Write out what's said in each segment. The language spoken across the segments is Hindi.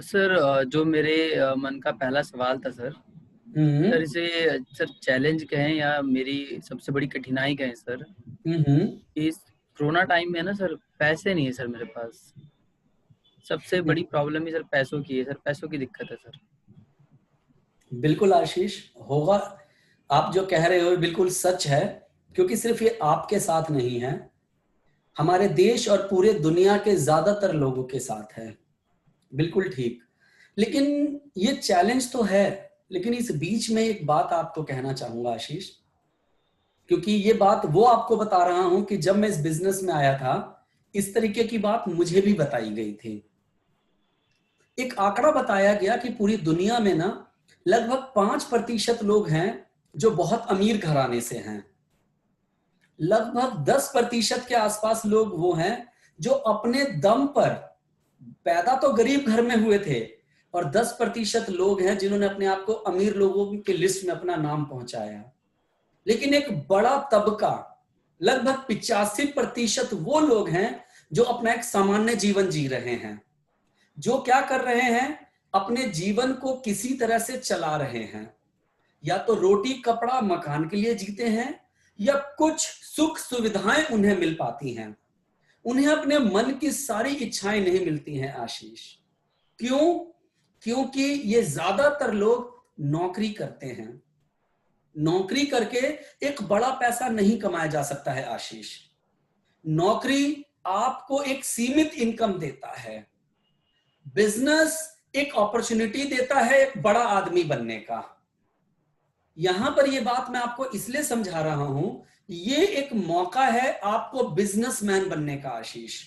सर, जो मेरे मन का पहला सवाल था सर। हम्म। सर इसे सर चैलेंज कहें या मेरी सबसे बड़ी कठिनाई कहें सर। हम्म। इस कोरोना टाइम में ना सर, पैसे नहीं है सर मेरे पास। सबसे बड़ी प्रॉब्लम ही सर पैसों की है सर, पैसों की दिक्कत है सर। बिल्कुल आशीष, होगा। आप जो कह रहे हो बिल्कुल सच है, क्योंकि सिर्फ ये आपके साथ नहीं है, हमारे देश और पूरे दुनिया के ज्यादातर लोगों के साथ है। बिल्कुल ठीक। लेकिन ये चैलेंज तो है, लेकिन इस बीच में एक बात आपको कहना चाहूंगा आशीष, क्योंकि ये बात वो आपको बता रहा हूं कि जब मैं इस बिजनेस में आया था, इस तरीके की बात मुझे भी बताई गई थी। एक आंकड़ा बताया गया कि पूरी दुनिया में ना लगभग 5% लोग हैं जो बहुत अमीर घराने से हैं। लगभग 10% के आसपास लोग वो हैं जो अपने दम पर पैदा तो गरीब घर में हुए थे, और 10% लोग हैं जिन्होंने अपने आप को अमीर लोगों की लिस्ट में अपना नाम पहुंचाया। लेकिन एक बड़ा तबका, लगभग 85% वो लोग हैं जो अपना एक सामान्य जीवन जी रहे हैं, जो क्या कर रहे हैं, अपने जीवन को किसी तरह से चला रहे हैं। या तो रोटी कपड़ा मकान के लिए जीते हैं, या कुछ सुख सुविधाएं उन्हें मिल पाती हैं। उन्हें अपने मन की सारी इच्छाएं नहीं मिलती हैं आशीष। क्यों? क्योंकि ये ज्यादातर लोग नौकरी करते हैं। नौकरी करके एक बड़ा पैसा नहीं कमाया जा सकता है आशीष। नौकरी आपको एक सीमित इनकम देता है। बिजनेस एक अपॉर्चुनिटी देता है एक बड़ा आदमी बनने का। यहां पर यह बात मैं आपको इसलिए समझा रहा हूं, ये एक मौका है आपको बिजनेसमैन बनने का आशीष।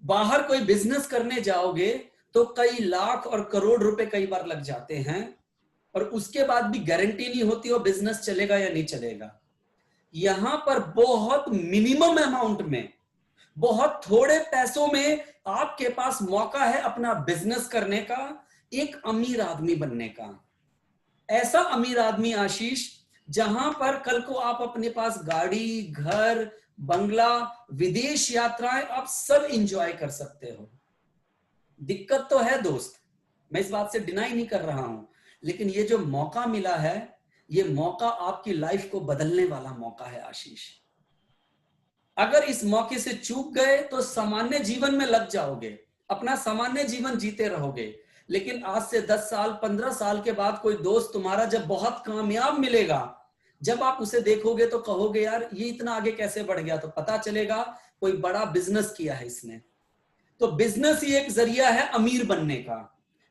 बाहर कोई बिजनेस करने जाओगे तो कई लाख और करोड़ रुपए कई बार लग जाते हैं, और उसके बाद भी गारंटी नहीं होती वो बिजनेस चलेगा या नहीं चलेगा। यहां पर बहुत मिनिमम अमाउंट में, बहुत थोड़े पैसों में आपके पास मौका है अपना बिजनेस करने का, एक अमीर आदमी बनने का। ऐसा अमीर आदमी आशीष जहां पर कल को आप अपने पास गाड़ी, घर, बंगला, विदेश यात्राएं आप सब इंजॉय कर सकते हो। दिक्कत तो है दोस्त, मैं इस बात से डिनाई नहीं कर रहा हूं, लेकिन ये जो मौका मिला है, ये मौका आपकी लाइफ को बदलने वाला मौका है आशीष। अगर इस मौके से चूक गए तो सामान्य जीवन में लग जाओगे, अपना सामान्य जीवन जीते रहोगे। लेकिन आज से 10 साल 15 साल के बाद कोई दोस्त तुम्हारा जब बहुत कामयाब मिलेगा, जब आप उसे देखोगे तो कहोगे यार ये इतना आगे कैसे बढ़ गया, तो पता चलेगा कोई बड़ा बिजनेस किया है इसने। तो बिजनेस ही एक जरिया है अमीर बनने का,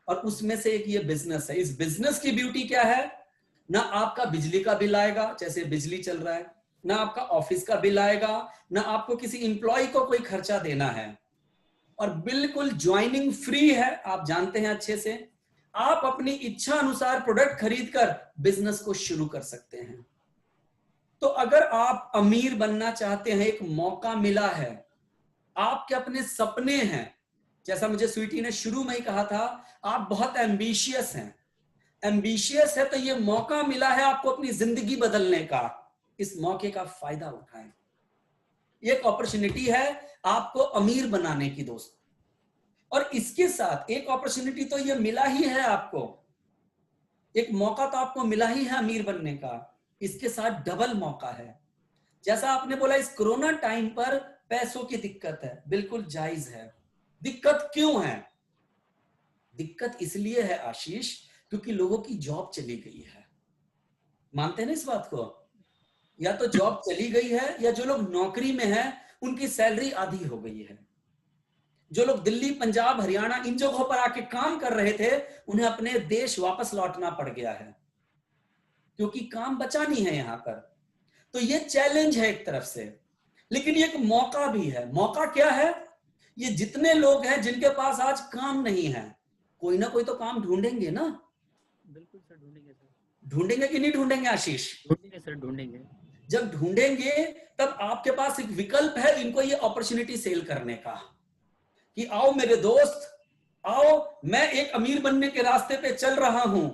और उसमें से एक ये बिजनेस है। इस बिजनेस की ब्यूटी क्या है, ना आपका बिजली का बिल आएगा, जैसे बिजली चल रहा है, ना आपका ऑफिस का बिल आएगा, ना आपको किसी इंप्लॉय को कोई खर्चा देना है, और बिल्कुल ज्वाइनिंग फ्री है। आप जानते हैं अच्छे से, आप अपनी इच्छा अनुसार प्रोडक्ट खरीदकर बिजनेस को शुरू कर सकते हैं। तो अगर आप अमीर बनना चाहते हैं, एक मौका मिला है, आपके अपने सपने हैं, जैसा मुझे स्वीटी ने शुरू में ही कहा था, आप बहुत एम्बिशियस हैं। एम्बिशियस है तो ये मौका मिला है आपको अपनी जिंदगी बदलने का। इस मौके का फायदा उठाएं। ये एक अपॉर्चुनिटी है आपको अमीर बनाने की दोस्त। और इसके साथ एक अपॉर्चुनिटी तो ये मिला ही है आपको, एक मौका तो आपको मिला ही है अमीर बनने का, इसके साथ डबल मौका है। जैसा आपने बोला इस कोरोना टाइम पर पैसों की दिक्कत है, बिल्कुल जायज है। दिक्कत क्यों है? दिक्कत इसलिए है आशीष क्योंकि लोगों की जॉब चली गई है। मानते हैं ना इस बात को? या तो जॉब चली गई है, या जो लोग नौकरी में हैं उनकी सैलरी आधी हो गई है। जो लोग दिल्ली, पंजाब, हरियाणा इन जगहों पर आके काम कर रहे थे, उन्हें अपने देश वापस लौटना पड़ गया है, क्योंकि काम बचा नहीं है यहां पर। तो ये चैलेंज है एक तरफ से, लेकिन ये एक मौका भी है। मौका क्या है? ये जितने लोग हैं जिनके पास आज काम नहीं है, कोई ना कोई तो काम ढूंढेंगे ना। बिल्कुल सर, ढूंढेंगे सर। ढूंढेंगे कि नहीं ढूंढेंगे आशीष? ढूंढेंगे सर, ढूंढेंगे। जब ढूंढेंगे तब आपके पास एक विकल्प है इनको ये अपॉर्चुनिटी सेल करने का, कि आओ मेरे दोस्त, आओ, मैं एक अमीर बनने के रास्ते पे चल रहा हूं,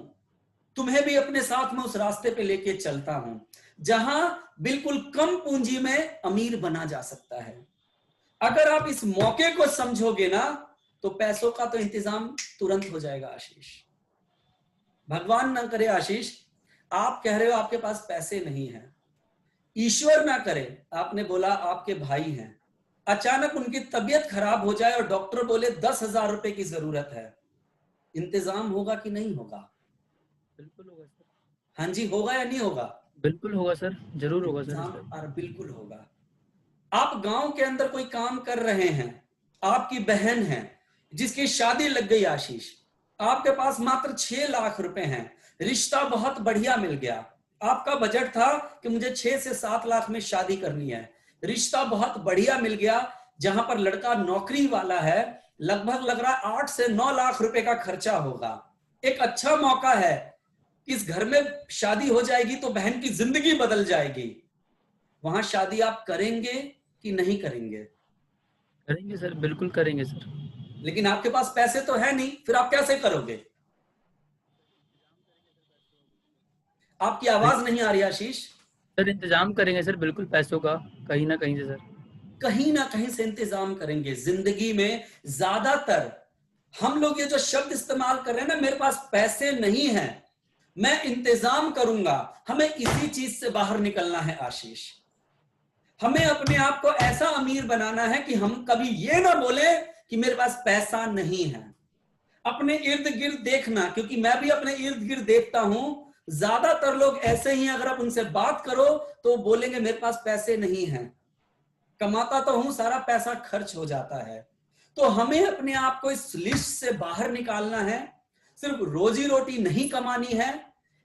तुम्हें भी अपने साथ में उस रास्ते पे लेके चलता हूं, जहां बिल्कुल कम पूंजी में अमीर बना जा सकता है। अगर आप इस मौके को समझोगे ना, तो पैसों का तो इंतजाम तुरंत हो जाएगा आशीष। भगवान ना करे आशीष, आप कह रहे हो आपके पास पैसे नहीं हैं, ईश्वर ना करे, आपने बोला आपके भाई हैं, अचानक उनकी तबीयत खराब हो जाए और डॉक्टर बोले 10,000 रुपए की जरूरत है, इंतजाम होगा कि नहीं होगा? बिल्कुल होगा सर। हाँ जी, होगा या नहीं होगा? बिल्कुल होगा सर, जरूर होगा सर। इंतजाम और बिल्कुल होगा। आप गांव के अंदर कोई काम कर रहे हैं, आपकी बहन है जिसकी शादी लग गई आशीष, आपके पास मात्र 6 लाख रुपए हैं, रिश्ता बहुत बढ़िया मिल गया, आपका बजट था कि मुझे 6 से 7 लाख में शादी करनी है, रिश्ता बहुत बढ़िया मिल गया, जहां पर लड़का नौकरी वाला है, लगभग लग रहा 8 से 9 लाख रुपए का खर्चा होगा, एक अच्छा मौका है, इस घर में शादी हो जाएगी तो बहन की जिंदगी बदल जाएगी, वहां शादी आप करेंगे कि नहीं करेंगे? करेंगे सर, बिल्कुल करेंगे सर। लेकिन आपके पास पैसे तो है नहीं, फिर आप कैसे करोगे? आपकी आवाज नहीं आ रही आशीष। सर इंतजाम करेंगे सर, बिल्कुल पैसों का कहीं ना कहीं से सर। कहीं ना कहीं से इंतजाम करेंगे। जिंदगी में ज्यादातर हम लोग ये जो शब्द इस्तेमाल कर रहे हैं ना, मेरे पास पैसे नहीं है, मैं इंतजाम करूंगा, हमें इसी चीज से बाहर निकलना है आशीष। हमें अपने आप को ऐसा अमीर बनाना है कि हम कभी ये ना बोले कि मेरे पास पैसा नहीं है। अपने इर्द गिर्द देखना, क्योंकि मैं भी अपने इर्द गिर्द देखता हूं, ज्यादातर लोग ऐसे ही, अगर आप उनसे बात करो तो बोलेंगे मेरे पास पैसे नहीं है, कमाता तो हूं, सारा पैसा खर्च हो जाता है। तो हमें अपने आप को इस लिस्ट से बाहर निकालना है। सिर्फ रोजी रोटी नहीं कमानी है,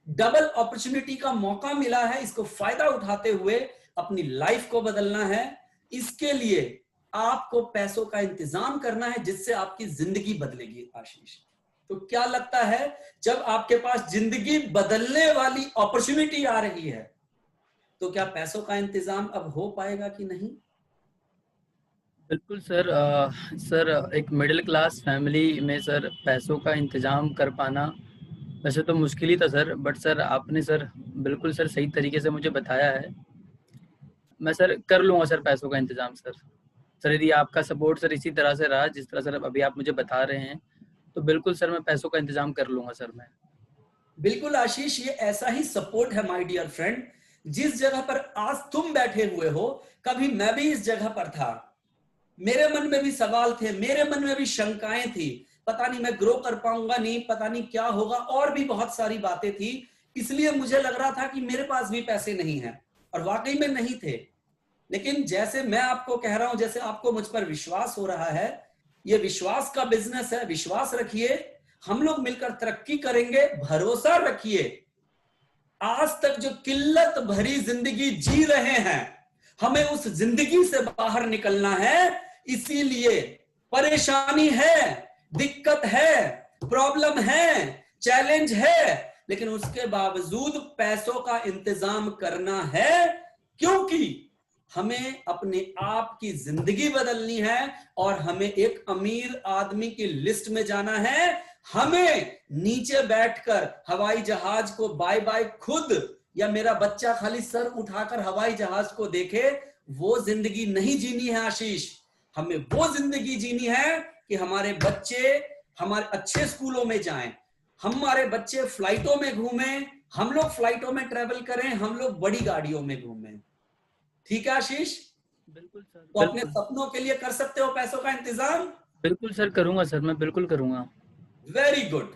डबल अपॉर्चुनिटी का मौका मिला है, इसको फायदा उठाते हुए अपनी लाइफ को बदलना है। इसके लिए आपको पैसों का इंतजाम करना है, जिससे आपकी जिंदगी बदलेगी आशीष। तो क्या लगता है, जब आपके पास जिंदगी बदलने वाली अपॉर्चुनिटी आ रही है, तो क्या पैसों का इंतजाम अब हो पाएगा कि नहीं? बिल्कुल सर। सर एक मिडिल क्लास फैमिली में सर पैसों का इंतजाम कर पाना वैसे तो मुश्किल ही था सर, बट सर आपने सर बिल्कुल सर सही तरीके से मुझे बताया है। मैं सर कर लूंगा सर पैसों का इंतजाम सर। सर यदि आपका सपोर्ट सर इसी तरह से रहा जिस तरह सर अभी आप मुझे बता रहे हैं, तो बिल्कुल सर मैं पैसों का इंतजाम कर लूंगा सर मैं। बिल्कुल आशीष, ये ऐसा ही सपोर्ट है माय डियर फ्रेंड। जिस जगह पर आज तुम बैठे हुए हो, कभी मैं भी इस जगह पर था, मेरे मन में भी सवाल थे, मेरे मन में भी शंकाएं थी, पता नहीं मैं ग्रो कर पाऊंगा नहीं, पता नहीं क्या होगा, और भी बहुत सारी बातें थी। इसलिए मुझे लग रहा था कि मेरे पास भी पैसे नहीं है, और वाकई में नहीं थे। लेकिन जैसे मैं आपको कह रहा हूं, जैसे आपको मुझ पर विश्वास हो रहा है, ये विश्वास का बिजनेस है, विश्वास रखिए, हम लोग मिलकर तरक्की करेंगे, भरोसा रखिए। आज तक जो किल्लत भरी जिंदगी जी रहे हैं, हमें उस जिंदगी से बाहर निकलना है। इसीलिए परेशानी है, दिक्कत है, प्रॉब्लम है, चैलेंज है, लेकिन उसके बावजूद पैसों का इंतजाम करना है, क्योंकि हमें अपने आप की जिंदगी बदलनी है और हमें एक अमीर आदमी की लिस्ट में जाना है। हमें नीचे बैठकर हवाई जहाज को बाय बाय खुद, या मेरा बच्चा खाली सर उठाकर हवाई जहाज को देखे, वो जिंदगी नहीं जीनी है आशीष। हमें वो जिंदगी जीनी है कि हमारे बच्चे हमारे अच्छे स्कूलों में जाएं, हमारे बच्चे फ्लाइटों में घूमें, हम लोग फ्लाइटों में ट्रेवल करें, हम लोग बड़ी गाड़ियों में घूमें। ठीक है आशीष? बिल्कुल सर। तो अपने सपनों के लिए कर सकते हो पैसों का इंतजाम? बिल्कुल सर करूंगा सर, मैं बिल्कुल करूंगा। Very good.